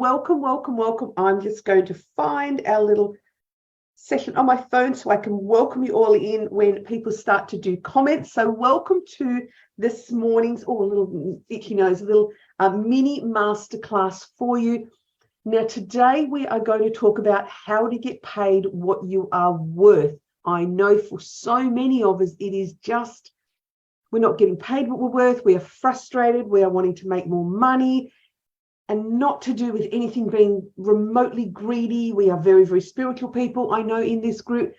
Welcome, welcome, welcome. I'm just going to find our little session on my phone so I can welcome you all in when people start to do comments. So welcome to this morning's, a little itchy nose, a little mini masterclass for you. Now, today we are going to talk about how to get paid what you are worth. I know for so many of us, it is just, we're not getting paid what we're worth. We are frustrated. We are wanting to make more money. And not to do with anything being remotely greedy. We are very, very spiritual people, I know, in this group,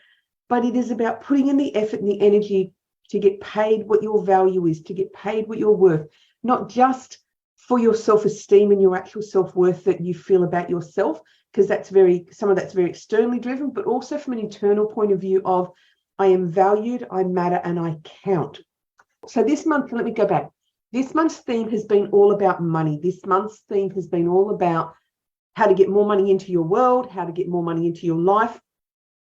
but it is about putting in the effort and the energy to get paid what your value is, to get paid what you're worth, not just for your self-esteem and your actual self-worth that you feel about yourself, because some of that's very externally driven, but also from an internal point of view of I am valued, I matter, and I count. So this month, let me go back. This month's theme has been all about money. This month's theme has been all about how to get more money into your world, how to get more money into your life.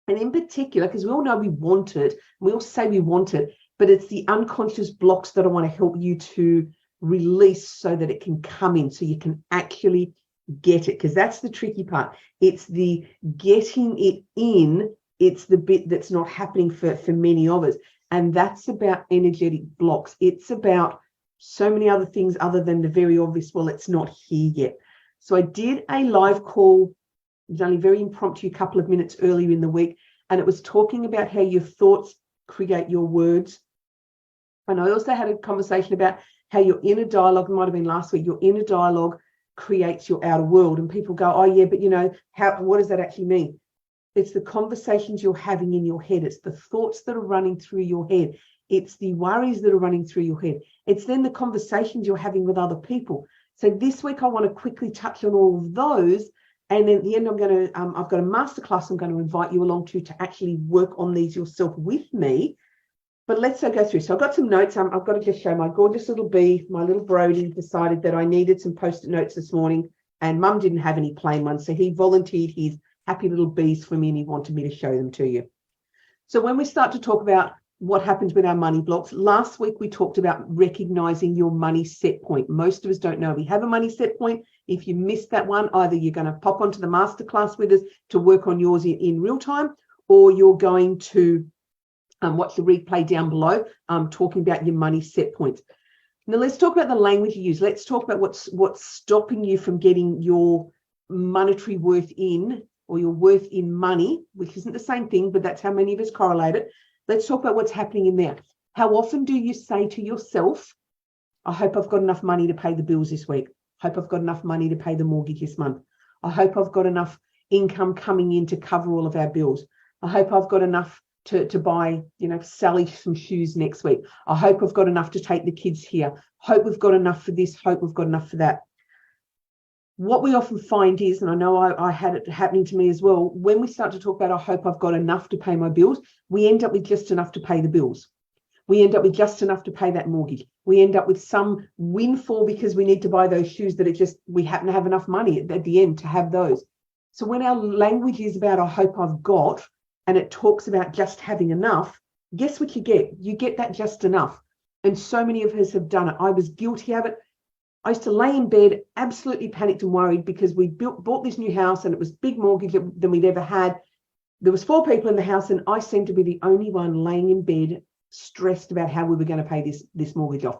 And in particular, because we all know we want it, we all say we want it, but it's the unconscious blocks that I want to help you to release so that it can come in, so you can actually get it, because that's the tricky part. It's the getting it in, it's the bit that's not happening for many of us. And that's about energetic blocks. It's about so many other things other than the very obvious, well, it's not here yet. So I did a live call, it was only very impromptu, a couple of minutes earlier in the week, and it was talking about how your thoughts create your words. And I also had a conversation about how your inner dialogue, it might have been last week, your inner dialogue creates your outer world. And people go, oh yeah, but what does that actually mean? It's the conversations you're having in your head. It's the thoughts that are running through your head. It's the worries that are running through your head. It's then the conversations you're having with other people. So this week, I want to quickly touch on all of those. And then at the end, I've got a masterclass I'm going to invite you along to actually work on these yourself with me. But let's go through. So I've got some notes. I've got to just show my gorgeous little bee, my little Brody, decided that I needed some post-it notes this morning, and Mum didn't have any plain ones. So he volunteered his happy little bees for me, and he wanted me to show them to you. So when we start to talk about what happens with our money blocks, last week we talked about recognizing your money set point. Most of us don't know we have a money set point. If you missed that one, either you're going to pop onto the masterclass with us to work on yours in real time, or you're going to watch the replay down below, talking about your money set points. Now let's talk about the language you use. Let's talk about what's stopping you from getting your monetary worth in, or your worth in money, which isn't the same thing, but that's how many of us correlate it. Let's talk about what's happening in there. How often do you say to yourself, I hope I've got enough money to pay the bills this week. I hope I've got enough money to pay the mortgage this month. I hope I've got enough income coming in to cover all of our bills. I hope I've got enough to buy, Sally some shoes next week. I hope I've got enough to take the kids here. Hope we've got enough for this. Hope we've got enough for that. What we often find is, and I know I had it happening to me as well, when we start to talk about, I hope I've got enough to pay my bills, we end up with just enough to pay the bills. We end up with just enough to pay that mortgage. We end up with some windfall because we need to buy those shoes that we happen to have enough money at the end to have those. So when our language is about, I hope I've got, and it talks about just having enough, guess what you get? You get that just enough. And so many of us have done it. I was guilty of it. I used to lay in bed, absolutely panicked and worried because we bought this new house and it was big mortgage than we'd ever had. There was 4 people in the house and I seemed to be the only one laying in bed, stressed about how we were going to pay this mortgage off.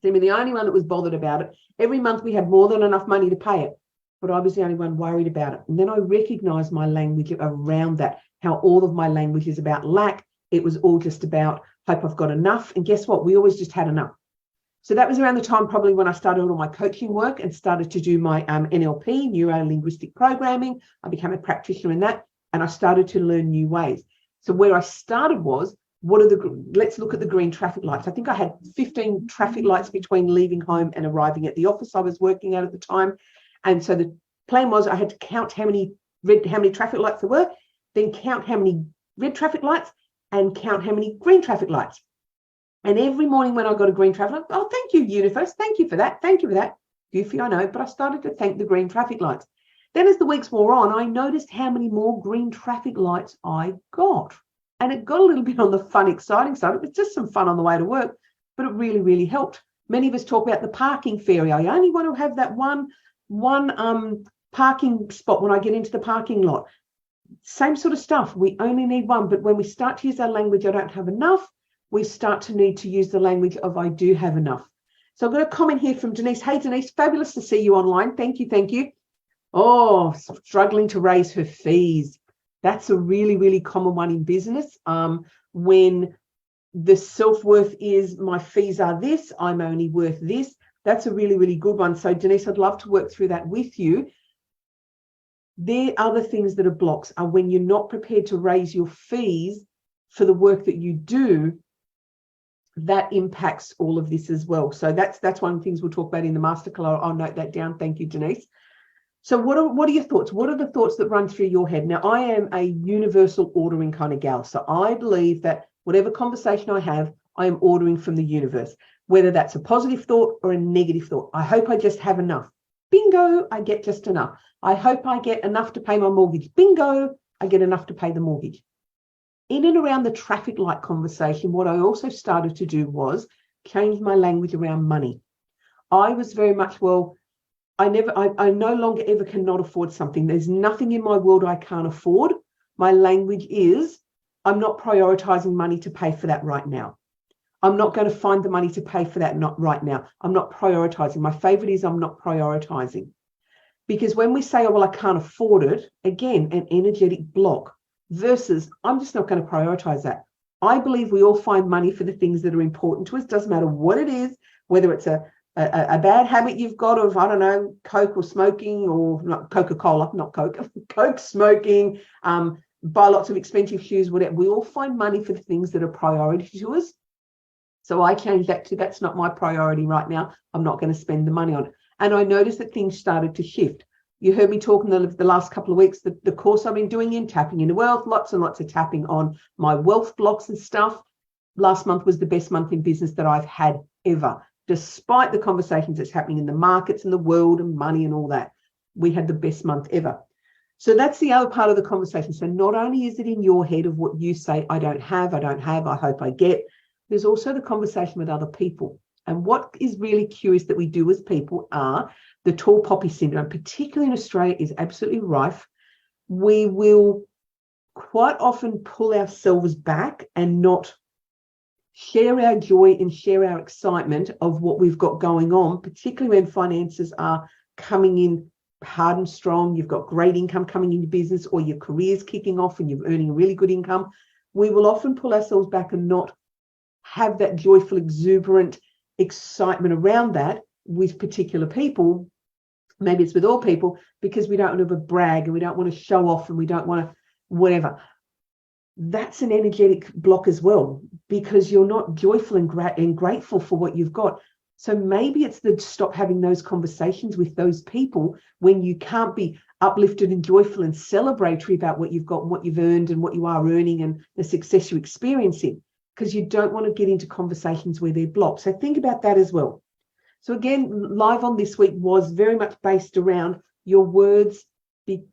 Seemed to be the only one that was bothered about it. Every month we had more than enough money to pay it, but I was the only one worried about it. And then I recognized my language around that, how all of my language is about lack. It was all just about, hope I've got enough. And guess what? We always just had enough. So that was around the time probably when I started all my coaching work and started to do my NLP, neuro-linguistic programming. I became a practitioner in that, and I started to learn new ways. So where I started was, let's look at the green traffic lights. I think I had 15 traffic lights between leaving home and arriving at the office I was working at the time. And so the plan was I had to count how many traffic lights there were, then count how many red traffic lights and count how many green traffic lights. And every morning when I got a green traffic light, oh, thank you, universe. Thank you for that. Thank you for that. Goofy, I know, but I started to thank the green traffic lights. Then as the weeks wore on, I noticed how many more green traffic lights I got. And it got a little bit on the fun, exciting side. It was just some fun on the way to work, but it really, really helped. Many of us talk about the parking fairy. I only want to have that one parking spot when I get into the parking lot. Same sort of stuff. We only need one. But when we start to use our language, I don't have enough, we start to need to use the language of I do have enough. So I've got a comment here from Denise. Hey, Denise, fabulous to see you online. Thank you. Thank you. Oh, struggling to raise her fees. That's a really, really common one in business. When the self-worth is my fees are this, I'm only worth this. That's a really, really good one. So Denise, I'd love to work through that with you. The other things that are blocks are when you're not prepared to raise your fees for the work that you do. That impacts all of this as well. So that's one of the things we'll talk about in the masterclass. I'll note that down. Thank you, Denise. So what are your thoughts? What are the thoughts that run through your head? Now, I am a universal ordering kind of gal. So I believe that whatever conversation I have, I am ordering from the universe, whether that's a positive thought or a negative thought. I hope I just have enough. Bingo, I get just enough. I hope I get enough to pay my mortgage. Bingo, I get enough to pay the mortgage. In and around the traffic light conversation, what I also started to do was change my language around money. I was very much, well, I no longer ever cannot afford something. There's nothing in my world I can't afford. My language is, I'm not prioritizing money to pay for that right now. I'm not going to find the money to pay for that not right now. I'm not prioritizing. My favorite is I'm not prioritizing. Because when we say, oh, well, I can't afford it, again, an energetic block versus I'm just not going to prioritize that. I believe we all find money for the things that are important to us. Doesn't matter what it is, whether it's a bad habit you've got of, I don't know, Coke or smoking, or not Coca-Cola, not Coke, Coke, smoking, buy lots of expensive shoes, whatever. We all find money for the things that are priority to us. So I changed that to, that's not my priority right now. I'm not going to spend the money on it. And I noticed that things started to shift. You heard me talking the last couple of weeks, the course I've been doing in Tapping into Wealth, lots and lots of tapping on my wealth blocks and stuff. Last month was the best month in business that I've had ever. Despite the conversations that's happening in the markets and the world and money and all that, we had the best month ever. So that's the other part of the conversation. So not only is it in your head of what you say, I don't have, I hope I get, there's also the conversation with other people. And what is really curious that we do as people are the tall poppy syndrome, particularly in Australia, is absolutely rife. We will quite often pull ourselves back and not share our joy and share our excitement of what we've got going on, particularly when finances are coming in hard and strong. You've got great income coming in your business, or your career's kicking off and you're earning a really good income. We will often pull ourselves back and not have that joyful, exuberant excitement around that with particular people. Maybe it's with all people, because we don't want to brag and we don't want to show off and we don't want to whatever. That's an energetic block as well, because you're not joyful and grateful for what you've got. So maybe it's the stop having those conversations with those people when you can't be uplifted and joyful and celebratory about what you've got and what you've earned and what you are earning and the success you're experiencing, because you don't want to get into conversations where they're blocked. So think about that as well. So again, live on this week was very much based around your words,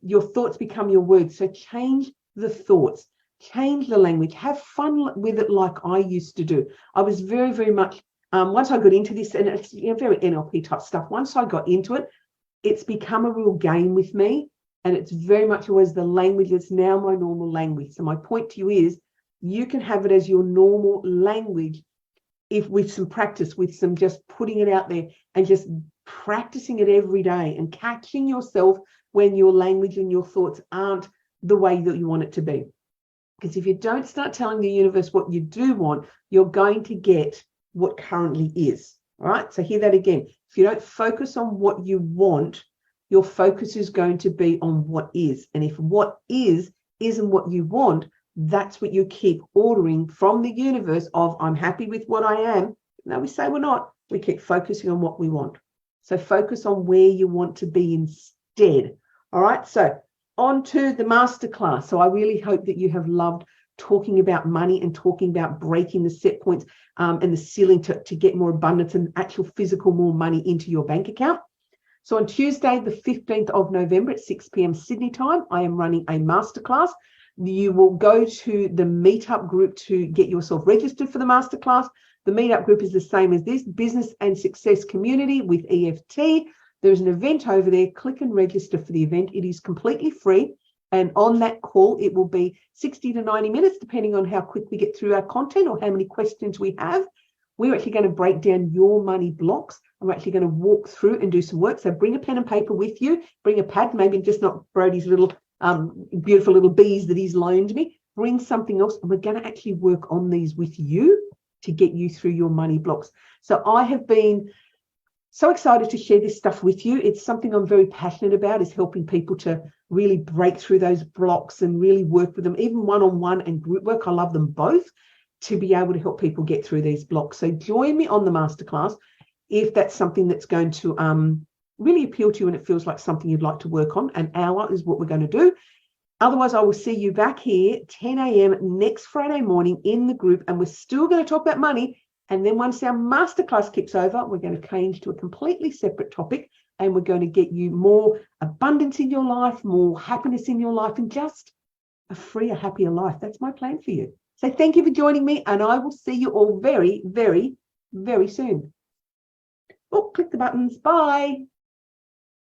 your thoughts become your words. So change the thoughts, change the language, have fun with it like I used to do. I was very, very much, once I got into this, and it's very NLP type stuff, once I got into it, it's become a real game with me. And it's very much always the language. It's now my normal language. So my point to you is, you can have it as your normal language if with some practice, with some just putting it out there and just practicing it every day and catching yourself when your language and your thoughts aren't the way that you want it to be. Because if you don't start telling the universe what you do want, you're going to get what currently is. All right. So hear that again. If you don't focus on what you want, your focus is going to be on what is. And if what isn't what you want, that's what you keep ordering from the universe of, I'm happy with what I am. No, we say we're not. We keep focusing on what we want. So focus on where you want to be instead. All right. So on to the masterclass. So I really hope that you have loved talking about money and talking about breaking the set points and the ceiling to get more abundance and actual physical more money into your bank account. So on Tuesday, the 15th of November at 6 p.m. Sydney time, I am running a masterclass. You will go to the meetup group to get yourself registered for the masterclass. The meetup group is the same as this, Business and Success Community with EFT. There's an event over there. Click and register for the event. It is completely free. And on that call, it will be 60 to 90 minutes, depending on how quick we get through our content or how many questions we have. We're actually going to break down your money blocks. And we're actually going to walk through and do some work. So bring a pen and paper with you. Bring a pad, maybe just not Brodie's little beautiful little bees that he's loaned me. Bring something else. And we're going to actually work on these with you to get you through your money blocks. So I have been so excited to share this stuff with you. It's something I'm very passionate about, is helping people to really break through those blocks and really work with them, even one-on-one and group work. I love them both, to be able to help people get through these blocks. So join me on the masterclass if that's something that's going to really appeal to you and it feels like something you'd like to work on. An hour is what we're going to do. Otherwise, I will see you back here 10 a.m. next Friday morning in the group, and we're still going to talk about money. And then once our masterclass kicks over, we're going to change to a completely separate topic, and we're going to get you more abundance in your life, more happiness in your life, and just a freer, happier life. That's my plan for you. So thank you for joining me, and I will see you all very, very, very soon. Oh, click the buttons. Bye.